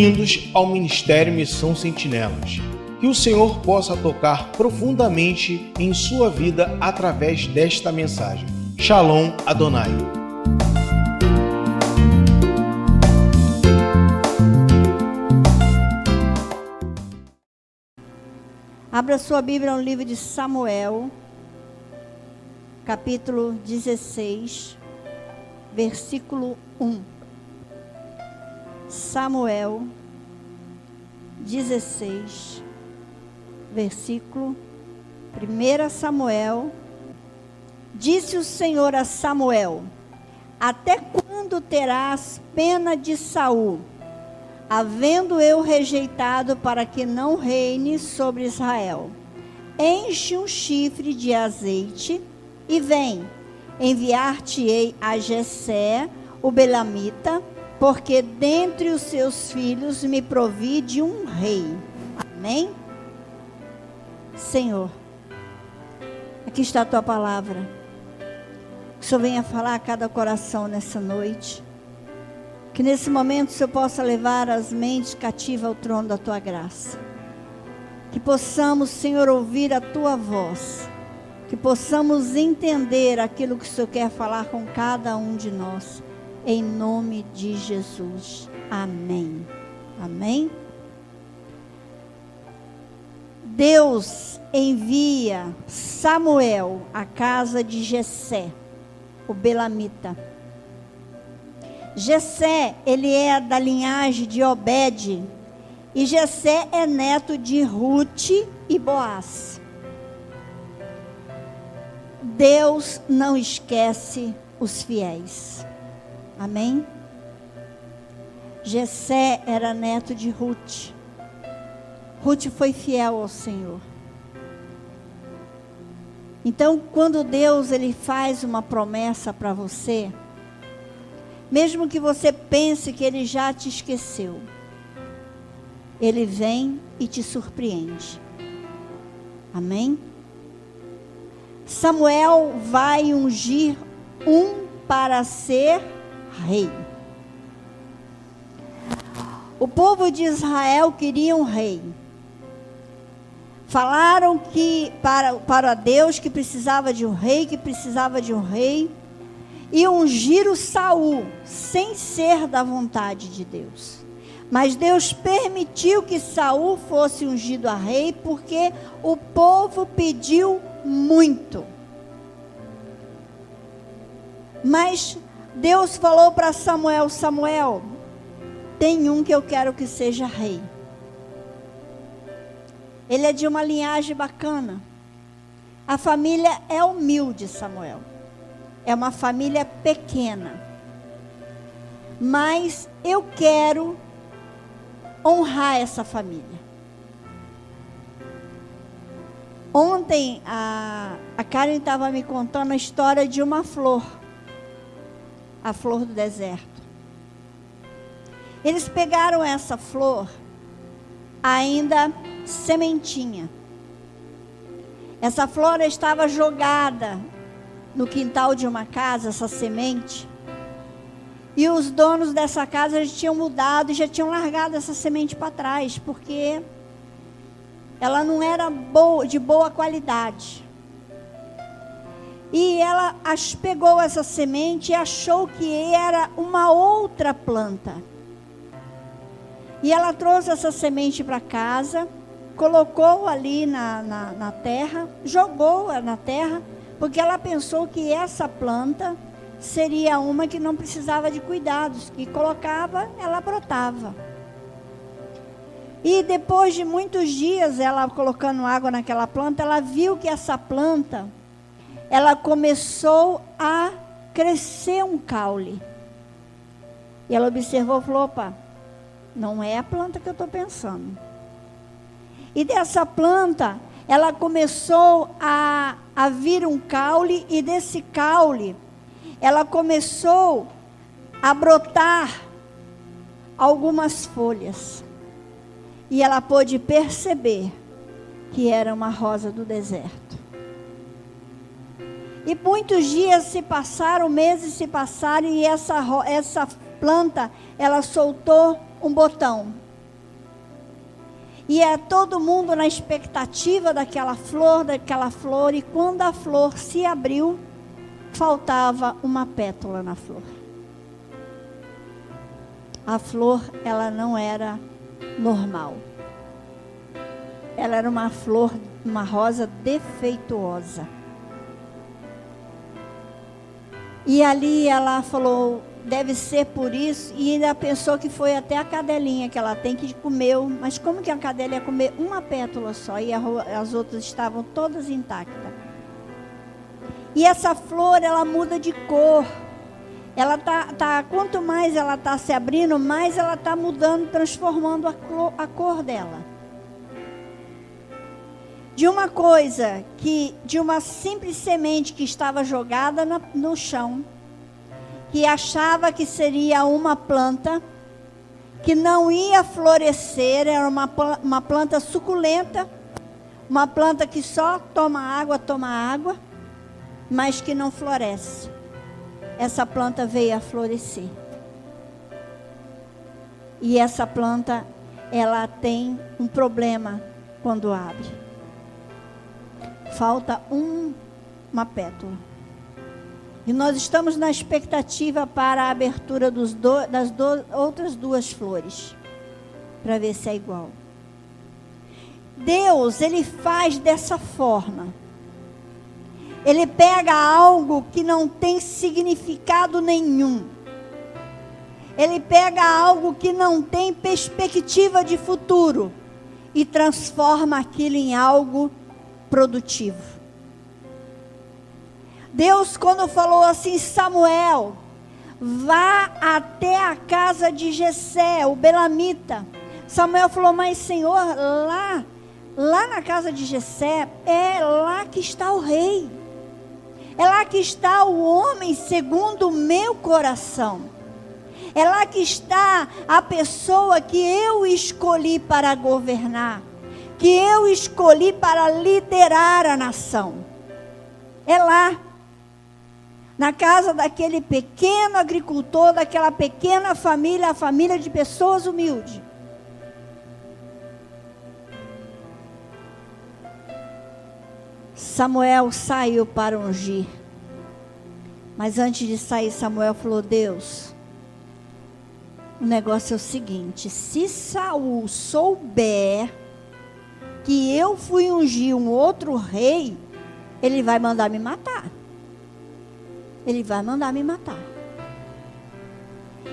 Bem-vindos ao Ministério Missão Sentinelas. Que o Senhor possa tocar profundamente em sua vida através desta mensagem. Shalom Adonai. Abra sua Bíblia no livro de Samuel, capítulo 16, versículo 1. Samuel 16, versículo 1 Samuel. Disse o Senhor a Samuel: até quando terás pena de Saul, havendo eu rejeitado para que não reine sobre Israel? Enche um chifre de azeite e vem, enviar-te-ei a Jessé, o belamita, porque dentre os seus filhos me provi de um rei. Amém? Senhor, aqui está a tua palavra. Que o Senhor venha falar a cada coração nessa noite. Que nesse momento o Senhor possa levar as mentes cativas ao trono da tua graça. Que possamos, Senhor, ouvir a tua voz. Que possamos entender aquilo que o Senhor quer falar com cada um de nós. Em nome de Jesus. Amém. Amém. Deus envia Samuel à casa de Jessé, o belamita. Jessé, ele é da linhagem de Obed, e Jessé é neto de Ruth e Boaz. Deus não esquece os fiéis. Amém? Jessé era neto de Ruth. Ruth foi fiel ao Senhor. Então, quando Deus ele faz uma promessa para você, mesmo que você pense que Ele já te esqueceu, Ele vem e te surpreende. Amém? Samuel vai ungir um para ser rei. O povo de Israel queria um rei. Falaram que para Deus que precisava de um rei, e ungiram Saul, sem ser da vontade de Deus. Mas Deus permitiu que Saul fosse ungido a rei, porque o povo pediu muito. Mas Deus falou para Samuel: Samuel, tem um que eu quero que seja rei. Ele é de uma linhagem bacana. A família é humilde, Samuel. É uma família pequena. Mas eu quero honrar essa família. Ontem a Karen estava me contando a história de uma flor. A flor do deserto. Eles pegaram essa flor ainda sementinha. Essa flor estava jogada no quintal de uma casa, essa semente. E os donos dessa casa já tinham mudado e já tinham largado essa semente para trás, porque ela não era de boa qualidade. E ela pegou essa semente e achou que era uma outra planta. E ela trouxe essa semente para casa, colocou ali na terra, jogou-a na terra, porque ela pensou que essa planta seria uma que não precisava de cuidados, que colocava, ela brotava. E depois de muitos dias, ela colocando água naquela planta, ela viu que essa planta, ela começou a crescer um caule. E ela observou e falou: opa, não é a planta que eu estou pensando. E dessa planta, ela começou a vir um caule, e desse caule, ela começou a brotar algumas folhas. E ela pôde perceber que era uma rosa do deserto. E muitos dias se passaram, meses se passaram, e essa planta, ela soltou um botão. E é todo mundo na expectativa daquela flor, e quando a flor se abriu, faltava uma pétala na flor. A flor, ela não era normal. Ela era uma flor, uma rosa defeituosa. E ali ela falou, deve ser por isso, e ainda pensou que foi até a cadelinha que ela tem que comeu. Mas como que a cadela ia comer uma pétala só e as outras estavam todas intactas? E essa flor, ela muda de cor. Ela quanto mais ela está se abrindo, mais ela está mudando, transformando a cor dela. De uma simples semente que estava jogada no chão, que achava que seria uma planta, que não ia florescer, era uma planta suculenta, uma planta que só toma água, mas que não floresce. Essa planta veio a florescer. E essa planta, ela tem um problema quando abre. Falta uma pétala. E nós estamos na expectativa para a abertura das outras duas flores, para ver se é igual. Deus, Ele faz dessa forma. Ele pega algo que não tem significado nenhum. Ele pega algo que não tem perspectiva de futuro e transforma aquilo em algo produtivo. Deus, quando falou assim, Samuel, vá até a casa de Jessé, o belamita. Samuel falou, mas Senhor, lá na casa de Jessé, é lá que está o rei. É lá que está o homem segundo o meu coração. É lá que está a pessoa que eu escolhi para governar, que eu escolhi para liderar a nação. É lá, na casa daquele pequeno agricultor, daquela pequena família, a família de pessoas humildes. Samuel saiu para ungir. Mas antes de sair, Samuel falou, Deus, o negócio é o seguinte, se Saul souber que eu fui ungir um outro rei, ele vai mandar me matar. Ele vai mandar me matar.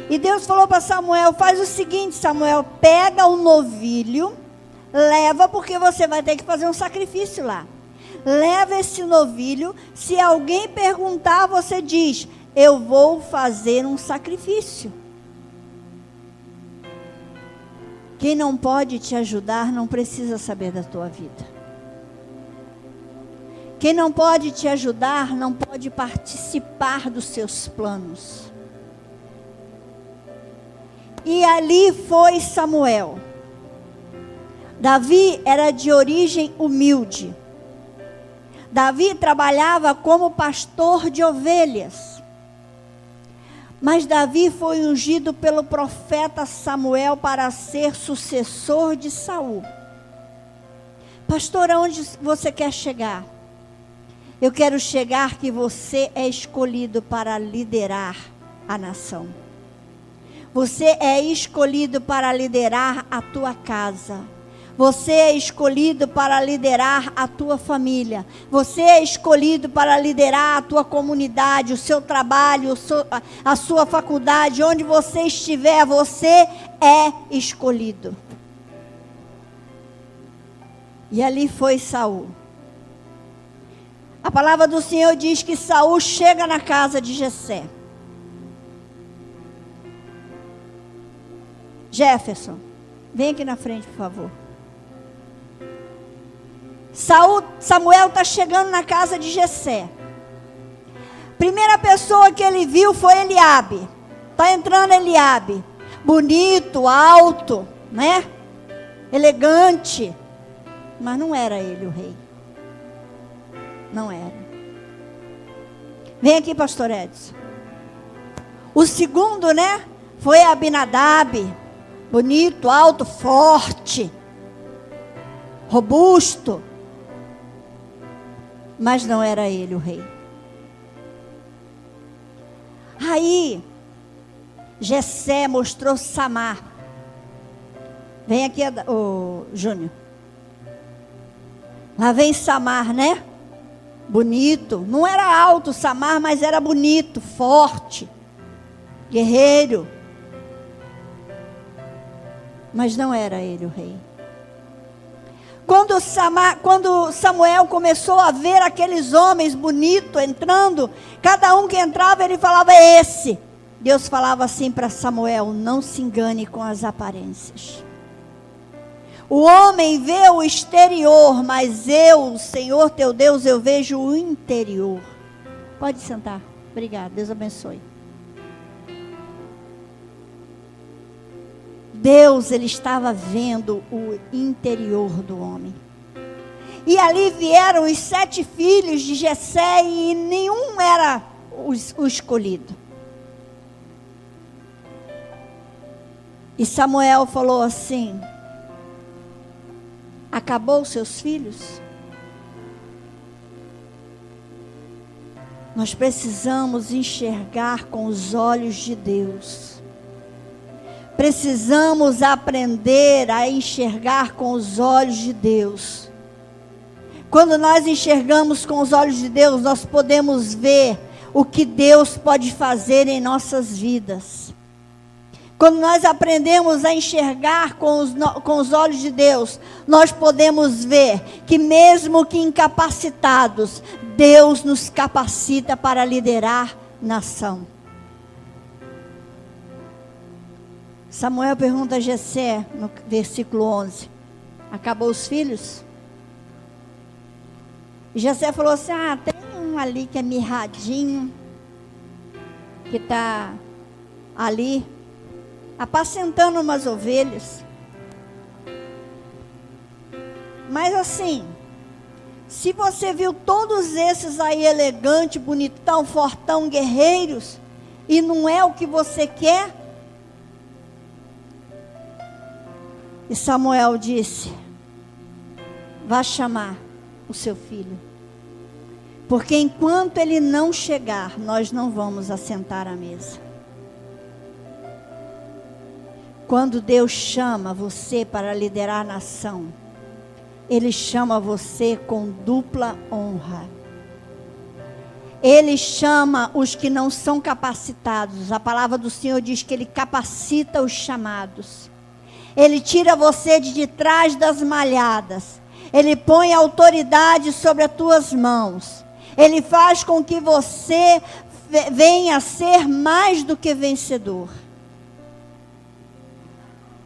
E Deus falou para Samuel, faz o seguinte, Samuel, pega o novilho, leva, porque você vai ter que fazer um sacrifício lá. Leva esse novilho, se alguém perguntar, você diz, eu vou fazer um sacrifício. Quem não pode te ajudar não precisa saber da tua vida. Quem não pode te ajudar não pode participar dos seus planos. E ali foi Samuel. Davi era de origem humilde. Davi trabalhava como pastor de ovelhas. Mas Davi foi ungido pelo profeta Samuel para ser sucessor de Saul. Pastor, aonde você quer chegar? Eu quero chegar que você é escolhido para liderar a nação. Você é escolhido para liderar a tua casa. Você é escolhido para liderar a tua família. Você é escolhido para liderar a tua comunidade, o seu trabalho, a sua faculdade. Onde você estiver, você é escolhido. E ali foi Saul. A palavra do Senhor diz que Saul chega na casa de Jessé. Jefferson, vem aqui na frente, por favor. Samuel está chegando na casa de Jessé. Primeira pessoa que ele viu foi Eliabe. Está entrando Eliabe. Bonito, alto, né? Elegante. Mas não era ele o rei. Não era. Vem aqui, pastor Edson. O segundo, né? Foi Abinadab. Bonito, alto, forte. robusto. Mas não era ele o rei. Aí, Jessé mostrou Samar. Vem aqui, Júnior. Lá vem Samar, né? Bonito. Não era alto Samar, mas era bonito, forte, guerreiro. Mas não era ele o rei. Quando Samuel começou a ver aqueles homens bonitos entrando, cada um que entrava ele falava, é esse. Deus falava assim para Samuel, não se engane com as aparências. O homem vê o exterior, mas eu, o Senhor teu Deus, eu vejo o interior. Pode sentar. Obrigada, Deus abençoe. Deus, ele estava vendo o interior do homem. E ali vieram os 7 filhos de Jessé e nenhum era o escolhido. E Samuel falou assim, acabou os seus filhos? Nós precisamos enxergar com os olhos de Deus. Precisamos aprender a enxergar com os olhos de Deus. Quando nós enxergamos com os olhos de Deus, nós podemos ver o que Deus pode fazer em nossas vidas. Quando nós aprendemos a enxergar com os olhos de Deus, nós podemos ver que mesmo que incapacitados, Deus nos capacita para liderar nação. Samuel pergunta a Jessé, no versículo 11, acabou os filhos? E Jessé falou assim, tem um ali que é mirradinho, que está ali, apacentando umas ovelhas. Mas assim, se você viu todos esses aí elegantes, bonitão, fortão, guerreiros, e não é o que você quer, e Samuel disse, vá chamar o seu filho, porque enquanto ele não chegar, nós não vamos assentar à mesa. Quando Deus chama você para liderar a nação, Ele chama você com dupla honra. Ele chama os que não são capacitados. A palavra do Senhor diz que Ele capacita os chamados. Ele tira você de trás das malhadas. Ele põe autoridade sobre as tuas mãos. Ele faz com que você venha a ser mais do que vencedor.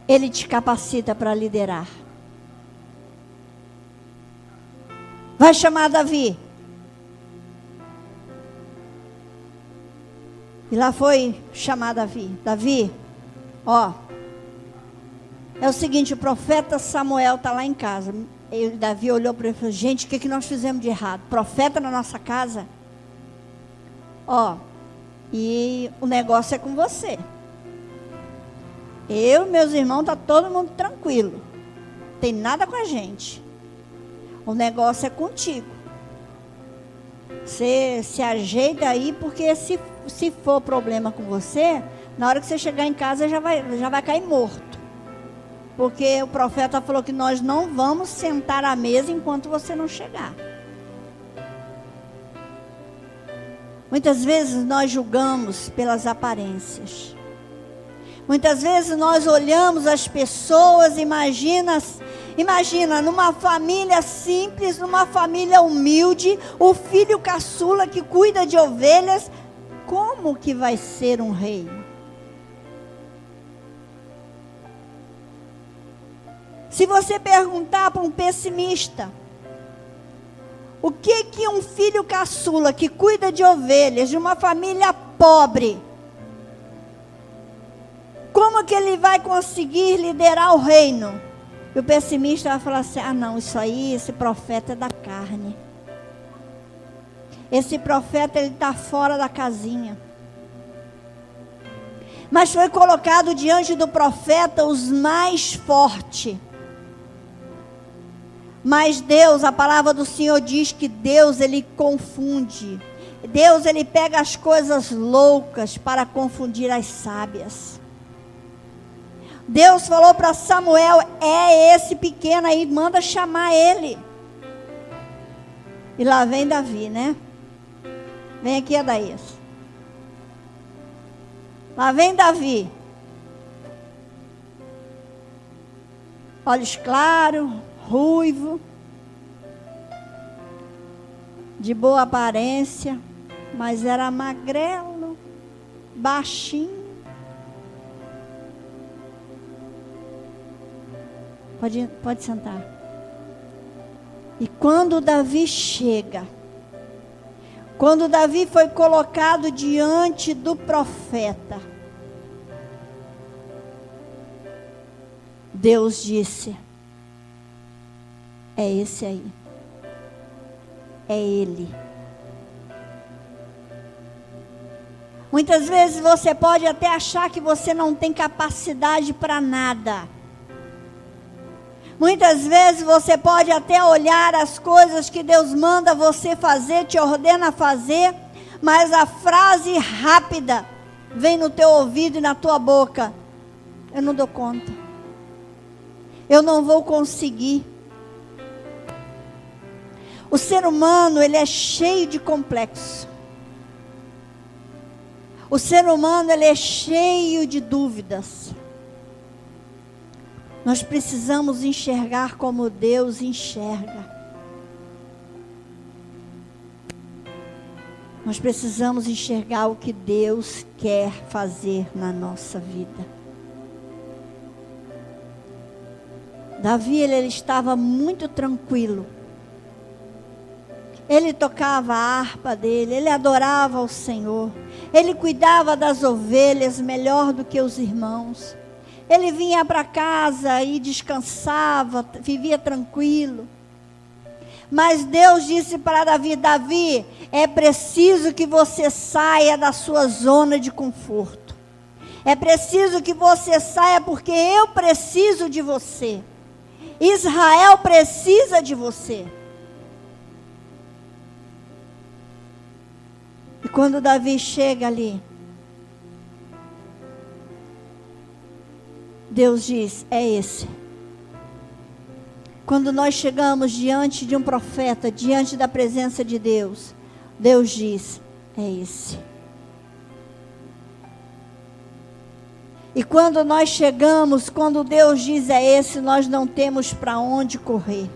Ele te capacita para liderar. Vai chamar Davi. E lá foi chamar Davi. Davi, é o seguinte, o profeta Samuel está lá em casa. E Davi olhou para ele e falou, gente, o que nós fizemos de errado? Profeta na nossa casa? E o negócio é com você. Eu e meus irmãos, está todo mundo tranquilo. Não tem nada com a gente. O negócio é contigo. Você se ajeita aí, porque se for problema com você, na hora que você chegar em casa já vai cair morto. Porque o profeta falou que nós não vamos sentar à mesa enquanto você não chegar. Muitas vezes nós julgamos pelas aparências. Muitas vezes nós olhamos as pessoas, imagina numa família simples, numa família humilde, o filho caçula que cuida de ovelhas, como que vai ser um rei? Se você perguntar para um pessimista, o que um filho caçula que cuida de ovelhas, de uma família pobre, como que ele vai conseguir liderar o reino? E o pessimista vai falar assim, não, isso aí, esse profeta é da carne. Esse profeta, ele está fora da casinha. Mas foi colocado diante do profeta os mais fortes. Mas Deus, a palavra do Senhor diz que Deus, Ele confunde. Deus, Ele pega as coisas loucas para confundir as sábias. Deus falou para Samuel, é esse pequeno aí, manda chamar ele. E lá vem Davi, né? Vem aqui, Adaías. Lá vem Davi. Olhos claros, ruivo, de boa aparência, mas era magrelo, baixinho. Pode sentar. E quando Davi chega, quando Davi foi colocado diante do profeta, Deus disse, é esse aí, é ele. Muitas vezes você pode até achar que você não tem capacidade para nada. Muitas vezes você pode até olhar as coisas que Deus manda você fazer, te ordena fazer, mas a frase rápida vem no teu ouvido e na tua boca: eu não dou conta, eu não vou conseguir. O ser humano, ele é cheio de complexo. O ser humano, ele é cheio de dúvidas. Nós precisamos enxergar como Deus enxerga. Nós precisamos enxergar o que Deus quer fazer na nossa vida. Davi, ele estava muito tranquilo. Ele tocava a harpa dele, ele adorava o Senhor. Ele cuidava das ovelhas melhor do que os irmãos. Ele vinha para casa e descansava, vivia tranquilo. Mas Deus disse para Davi: Davi, é preciso que você saia da sua zona de conforto. É preciso que você saia, porque eu preciso de você. Israel precisa de você. E quando Davi chega ali, Deus diz, é esse. Quando nós chegamos diante de um profeta, diante da presença de Deus, Deus diz, é esse. E quando nós chegamos, quando Deus diz é esse, nós não temos para onde correr.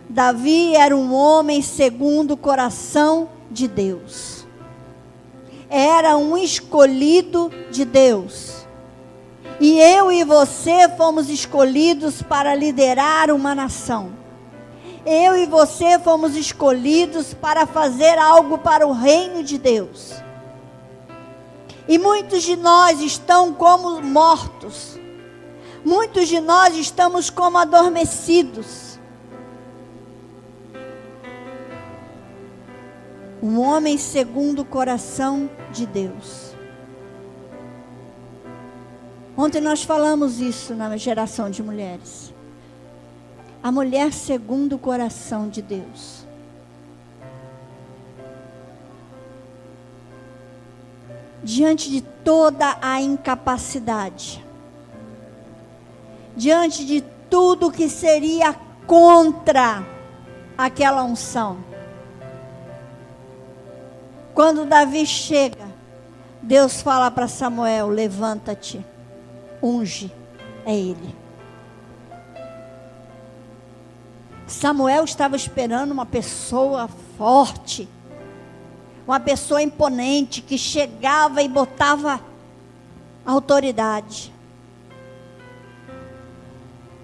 Davi era um homem segundo o coração de Deus. Era um escolhido de Deus. E eu e você fomos escolhidos para liderar uma nação. Eu e você fomos escolhidos para fazer algo para o reino de Deus. E muitos de nós estão como mortos. Muitos de nós estamos como adormecidos. Um homem segundo o coração de Deus. Ontem nós falamos isso na geração de mulheres. A mulher segundo o coração de Deus. Diante de toda a incapacidade, diante de tudo que seria contra aquela unção, quando Davi chega, Deus fala para Samuel: levanta-te, unge, é ele. Samuel estava esperando uma pessoa forte, uma pessoa imponente, que chegava e botava autoridade.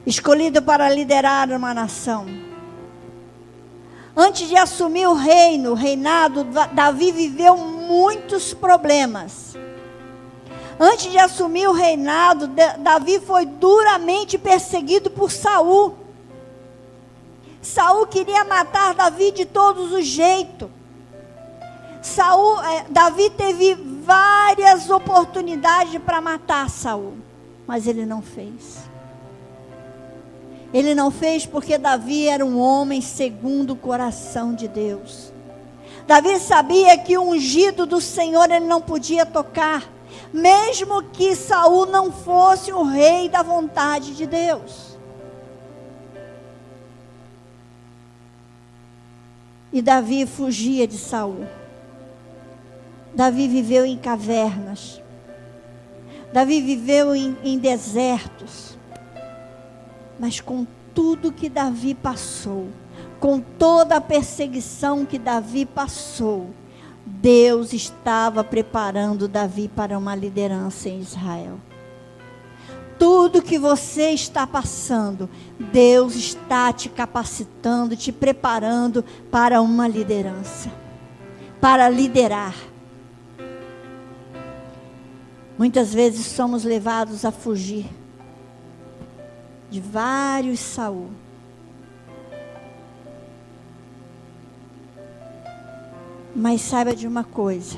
Escolhido para liderar uma nação. Antes de assumir o reinado, Davi viveu muitos problemas. Antes de assumir o reinado, Davi foi duramente perseguido por Saul. Saul queria matar Davi de todos os jeitos. Davi teve várias oportunidades para matar Saul, mas ele não fez. Ele não fez porque Davi era um homem segundo o coração de Deus. Davi sabia que o ungido do Senhor ele não podia tocar, mesmo que Saul não fosse o rei da vontade de Deus. E Davi fugia de Saul. Davi viveu em cavernas. Davi viveu em desertos. Mas com tudo que Davi passou, com toda a perseguição que Davi passou, Deus estava preparando Davi para uma liderança em Israel. Tudo que você está passando, Deus está te capacitando, te preparando para uma liderança, para liderar. Muitas vezes somos levados a fugir de vários Saul. Mas saiba de uma coisa: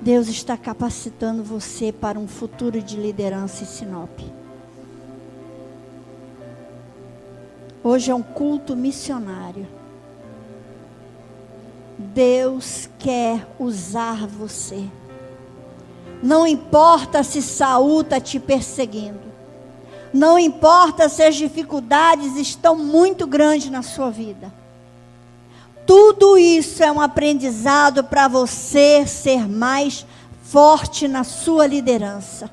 Deus está capacitando você para um futuro de liderança em Sinop. Hoje é um culto missionário. Deus quer usar você. Não importa se Saul está te perseguindo. Não importa se as dificuldades estão muito grandes na sua vida. Tudo isso é um aprendizado para você ser mais forte na sua liderança.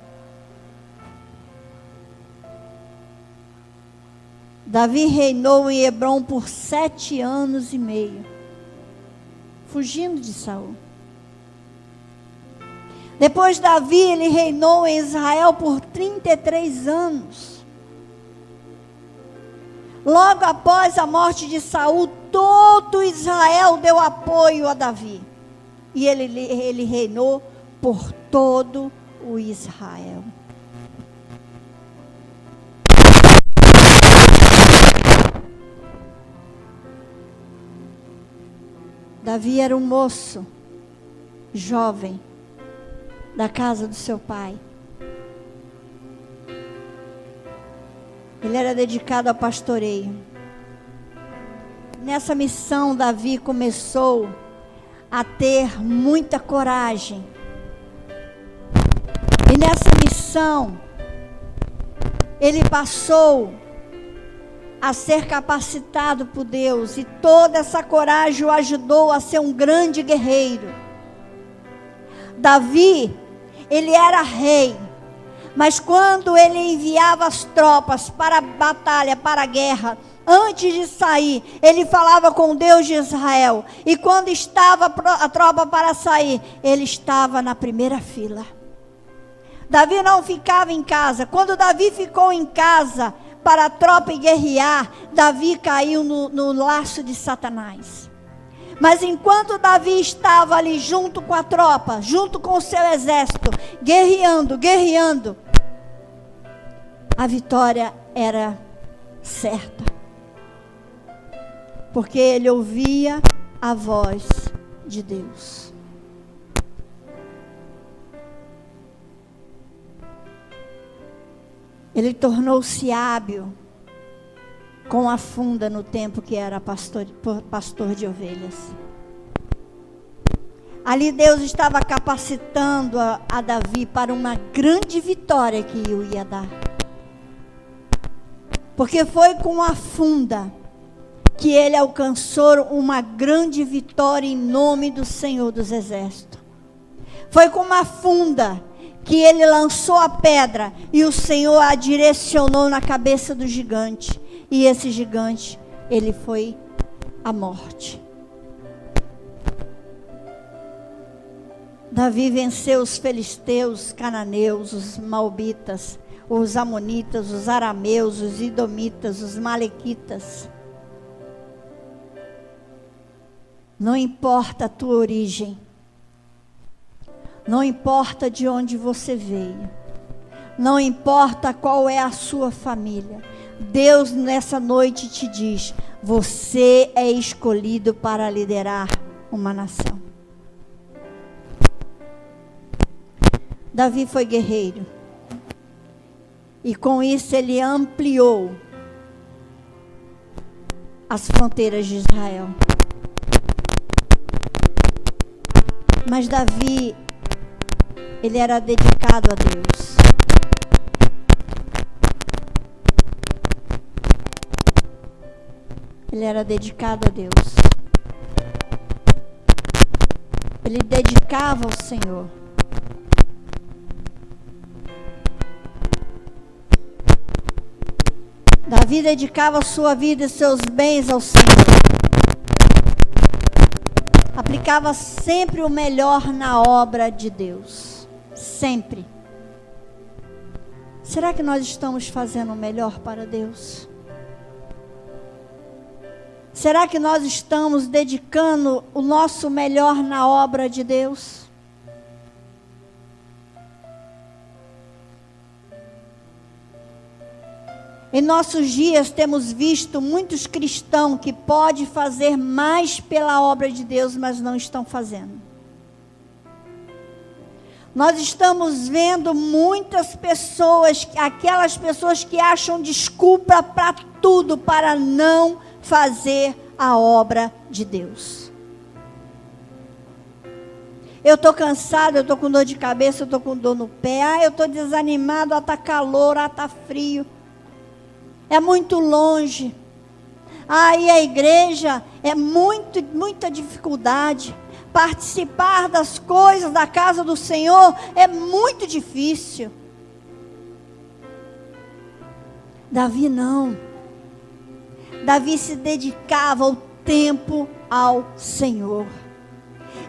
Davi reinou em Hebrom por 7 anos e meio, fugindo de Saul. Depois Davi, ele reinou em Israel por 33 anos. Logo após a morte de Saul, todo Israel deu apoio a Davi. E ele reinou por todo o Israel. Davi era um moço, jovem, da casa do seu pai. Ele era dedicado ao pastoreio. Nessa missão, Davi começou a ter muita coragem. E nessa missão, ele passou a ser capacitado por Deus. E toda essa coragem o ajudou a ser um grande guerreiro. Davi, ele era rei. Mas quando ele enviava as tropas para a batalha, para a guerra, antes de sair, ele falava com Deus de Israel. E quando estava a tropa para sair, ele estava na primeira fila. Davi não ficava em casa. Quando Davi ficou em casa para a tropa guerrear, Davi caiu no laço de Satanás. Mas enquanto Davi estava ali junto com a tropa, junto com o seu exército, guerreando, a vitória era certa. Porque ele ouvia a voz de Deus. Ele tornou-se hábil com a funda no tempo que era pastor de ovelhas. Ali Deus estava capacitando a Davi para uma grande vitória que o ia dar. Porque foi com a funda que ele alcançou uma grande vitória em nome do Senhor dos Exércitos. Foi com uma funda que ele lançou a pedra e o Senhor a direcionou na cabeça do gigante. E esse gigante, ele foi à morte. Davi venceu os filisteus, os cananeus, os malbitas, os amonitas, os arameus, os idomitas, os malequitas. Não importa a tua origem. Não importa de onde você veio. Não importa qual é a sua família. Deus nessa noite te diz: você é escolhido para liderar uma nação. Davi foi guerreiro. E com isso ele ampliou as fronteiras de Israel. Mas Davi, ele era dedicado a Deus. Ele era dedicado a Deus. Ele dedicava ao Senhor. Davi dedicava a sua vida e seus bens ao Senhor. Aplicava sempre o melhor na obra de Deus. Sempre. Será que nós estamos fazendo o melhor para Deus? Será que nós estamos dedicando o nosso melhor na obra de Deus? Em nossos dias temos visto muitos cristãos que podem fazer mais pela obra de Deus, mas não estão fazendo. Nós estamos vendo muitas pessoas, aquelas pessoas que acham desculpa para tudo, para não fazer a obra de Deus. Eu estou cansado, eu estou com dor de cabeça, eu estou com dor no pé, eu estou desanimado, está calor, está frio. É muito longe. E a igreja é muita dificuldade. Participar das coisas da casa do Senhor é muito difícil. Davi não. Davi se dedicava o tempo ao Senhor.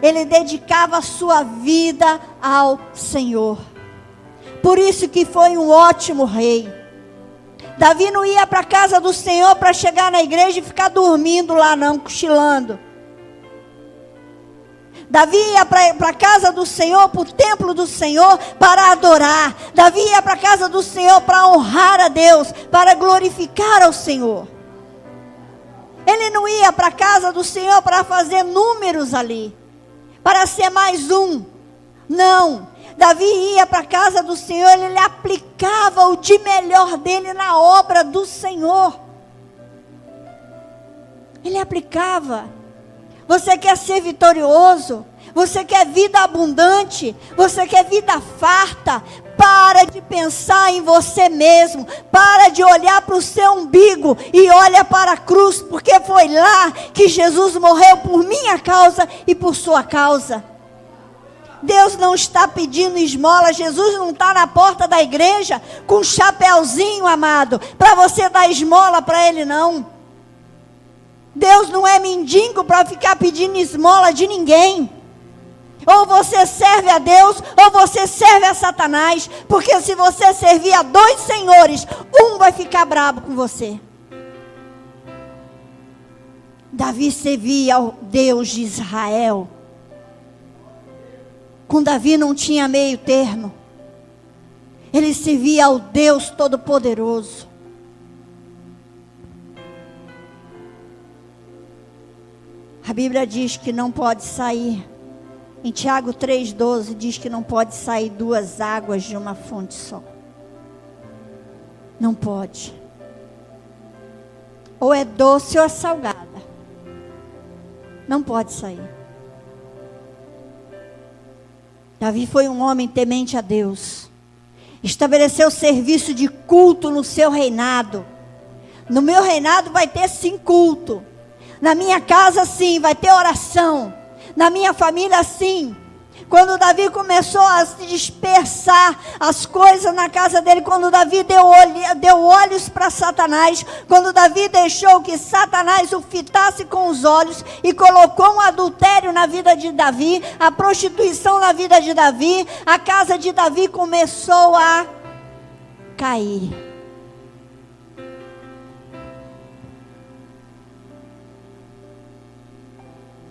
Ele dedicava a sua vida ao Senhor. Por isso que foi um ótimo rei. Davi não ia para a casa do Senhor para chegar na igreja e ficar dormindo lá não, cochilando. Davi ia para a casa do Senhor, para o templo do Senhor, para adorar. Davi ia para a casa do Senhor para honrar a Deus, para glorificar ao Senhor. Ele não ia para a casa do Senhor para fazer números ali, para ser mais um. Não. Davi ia para a casa do Senhor, ele aplicava o de melhor dele na obra do Senhor. Ele aplicava. Você quer ser vitorioso? Você quer vida abundante? Você quer vida farta? Para de pensar em você mesmo. Para de olhar para o seu umbigo e olha para a cruz, porque foi lá que Jesus morreu por minha causa e por sua causa. Deus não está pedindo esmola. Jesus não está na porta da igreja com um chapéuzinho, amado, para você dar esmola para Ele, não. Deus não é mendigo para ficar pedindo esmola de ninguém. Ou você serve a Deus, ou você serve a Satanás. Porque se você servir a dois senhores, um vai ficar bravo com você. Davi servia ao Deus de Israel. Com Davi não tinha meio termo. Ele servia ao Deus Todo-Poderoso. A Bíblia diz que não pode sair. Em Tiago 3,12 diz que não pode sair duas águas de uma fonte só. Não pode. Ou é doce ou é salgada. Não pode sair. Davi foi um homem temente a Deus. Estabeleceu serviço de culto no seu reinado. No meu reinado vai ter sim culto. Na minha casa sim, vai ter oração. Na minha família sim. Quando Davi começou a se dispersar as coisas na casa dele, quando Davi deu olhos para Satanás, quando Davi deixou que Satanás o fitasse com os olhos e colocou um adultério na vida de Davi, a prostituição na vida de Davi, a casa de Davi começou a cair.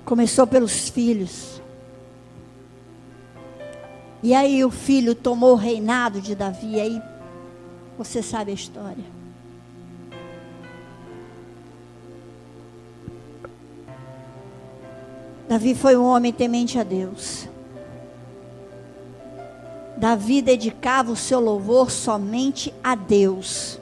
Começou pelos filhos. E aí o filho tomou o reinado de Davi. Aí você sabe a história. Davi foi um homem temente a Deus. Davi dedicava o seu louvor somente a Deus.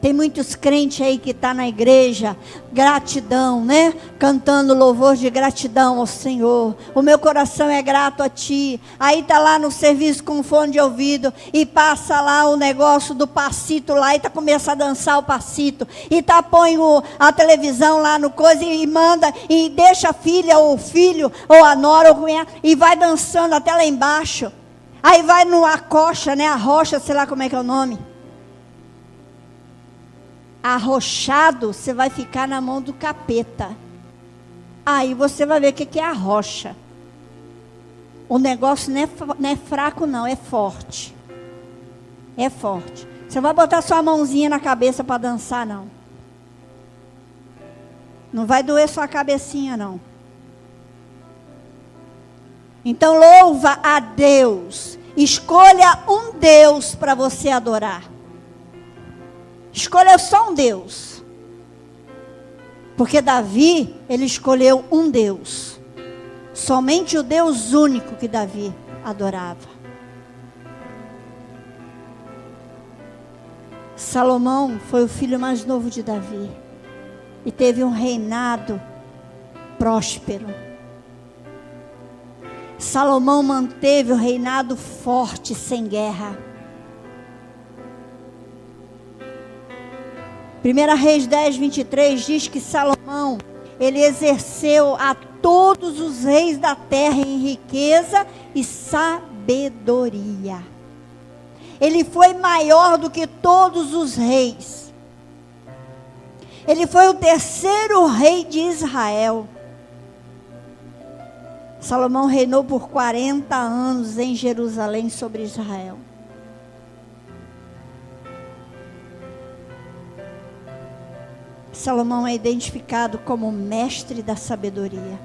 Tem muitos crentes aí que estão na igreja, gratidão, né? Cantando louvor de gratidão ao Senhor. O meu coração é grato a Ti. Aí está lá no serviço com fone de ouvido e passa lá o negócio do passito lá e começa a dançar o passito. E põe a televisão lá no coisa e manda e deixa a filha ou o filho ou a nora ou e vai dançando até lá embaixo. Aí vai no acocha, né? A rocha, sei lá como é que é o nome. Arrochado, você vai ficar na mão do capeta. Aí você vai ver o que é a rocha. O negócio não é fraco não, é forte. É forte. Você vai botar sua mãozinha na cabeça para dançar não. Não vai doer sua cabecinha não. Então louva a Deus. Escolha um Deus para você adorar. Escolheu só um Deus. Porque Davi, ele escolheu um Deus. Somente o Deus único que Davi adorava. Salomão foi o filho mais novo de Davi. E teve um reinado próspero. Salomão manteve o reinado forte, sem guerra. 1 Reis 10, 23 diz que Salomão, ele exerceu a todos os reis da terra em riqueza e sabedoria. Ele foi maior do que todos os reis. Ele foi o terceiro rei de Israel. Salomão reinou por 40 anos em Jerusalém sobre Israel. Salomão é identificado como mestre da sabedoria.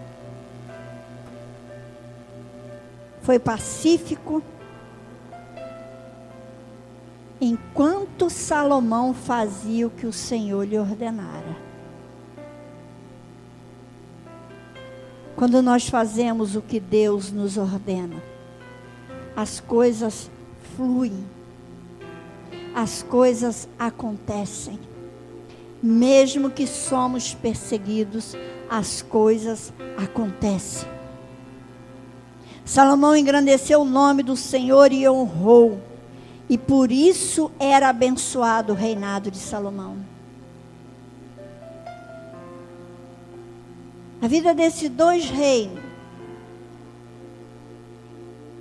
Foi pacífico. Enquanto Salomão fazia o que o Senhor lhe ordenara. Quando nós fazemos o que Deus nos ordena, as coisas fluem. As coisas acontecem. Mesmo que somos perseguidos, as coisas acontecem. Salomão engrandeceu o nome do Senhor e honrou. E por isso era abençoado o reinado de Salomão. A vida desses dois reis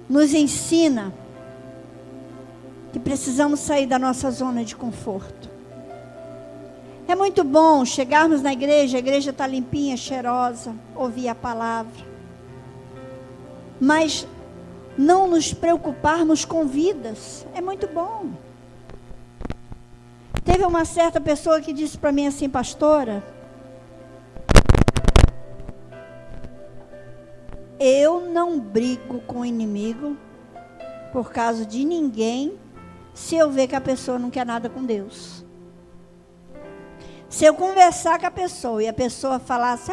nos ensina que precisamos sair da nossa zona de conforto. É muito bom chegarmos na igreja, a igreja está limpinha, cheirosa, ouvir a palavra. Mas não nos preocuparmos com vidas, é muito bom. Teve uma certa pessoa que disse para mim assim, pastora, eu não brigo com o inimigo por causa de ninguém, se eu ver que a pessoa não quer nada com Deus. Se eu conversar com a pessoa e a pessoa falar assim,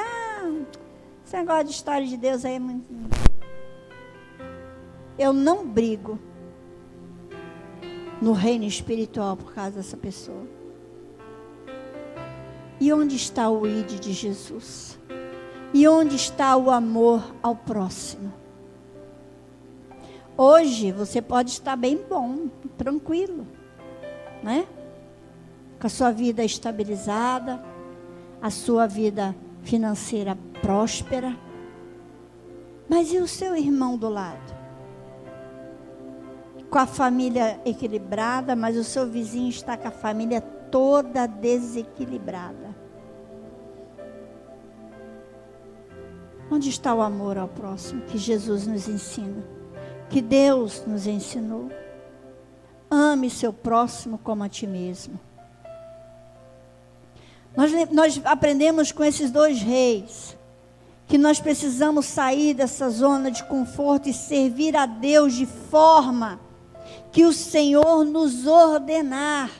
esse negócio de história de Deus aí é muito... Eu não brigo no reino espiritual por causa dessa pessoa. E onde está o ID de Jesus? E onde está o amor ao próximo? Hoje você pode estar bem bom, tranquilo, né? Com a sua vida estabilizada, a sua vida financeira próspera. Mas e o seu irmão do lado? Com a família equilibrada, mas o seu vizinho está com a família toda desequilibrada. Onde está o amor ao próximo que Jesus nos ensina? Que Deus nos ensinou? Ame seu próximo como a ti mesmo. Nós aprendemos com esses dois reis que nós precisamos sair dessa zona de conforto e servir a Deus de forma que o Senhor nos ordenar.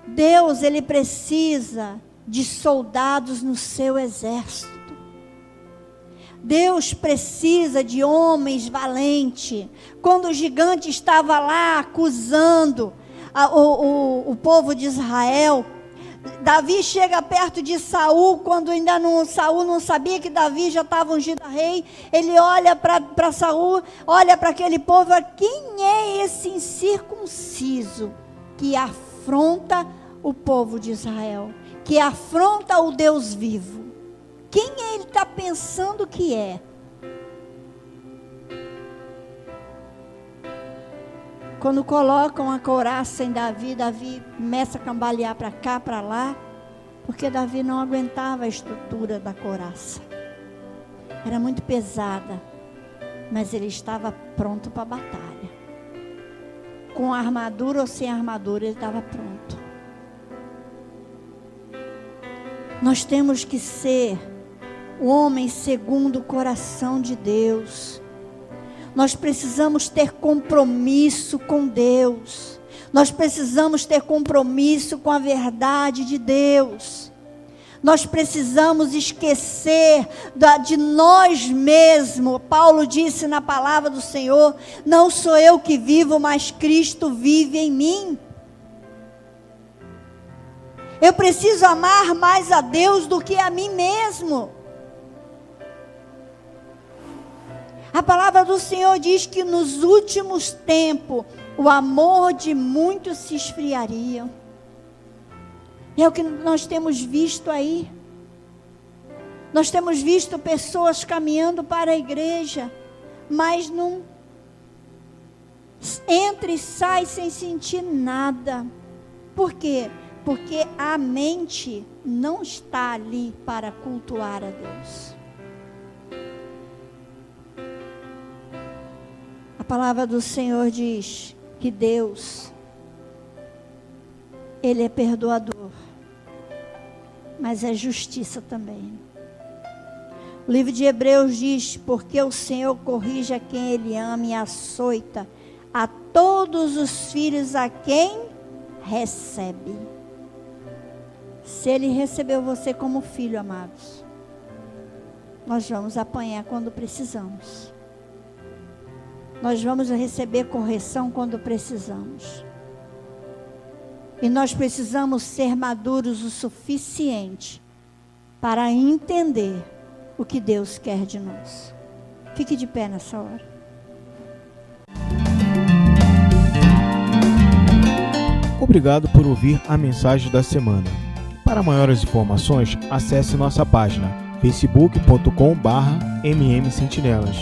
Deus, Ele precisa de soldados no seu exército. Deus precisa de homens valentes. Quando o gigante estava lá acusando o povo de Israel, Davi chega perto de Saul, quando ainda Saul não sabia que Davi já estava ungido a rei. Ele olha para Saul, olha para aquele povo, quem é esse incircunciso que afronta o povo de Israel, que afronta o Deus vivo? Quem ele está pensando que é? Quando colocam a couraça em Davi, Davi começa a cambalear para cá, para lá, porque Davi não aguentava a estrutura da couraça. Era muito pesada, mas ele estava pronto para a batalha. Com armadura ou sem armadura, ele estava pronto. Nós temos que ser o homem segundo o coração de Deus. Nós precisamos ter compromisso com Deus. Nós precisamos ter compromisso com a verdade de Deus. Nós precisamos esquecer de nós mesmos. Paulo disse na palavra do Senhor: não sou eu que vivo, mas Cristo vive em mim. Eu preciso amar mais a Deus do que a mim mesmo. A palavra do Senhor diz que nos últimos tempos o amor de muitos se esfriaria. E é o que nós temos visto aí. Nós temos visto pessoas caminhando para a igreja, mas não entra e sai sem sentir nada. Por quê? Porque a mente não está ali para cultuar a Deus. A palavra do Senhor diz que Deus, Ele é perdoador, mas é justiça também. O livro de Hebreus diz: porque o Senhor corrige a quem Ele ama e açoita a todos os filhos a quem recebe. Se Ele recebeu você como filho, amados, nós vamos apanhar quando precisamos. Nós vamos receber correção quando precisamos. E nós precisamos ser maduros o suficiente para entender o que Deus quer de nós. Fique de pé nessa hora. Obrigado por ouvir a mensagem da semana. Para maiores informações, acesse nossa página facebook.com/mmsentinelas.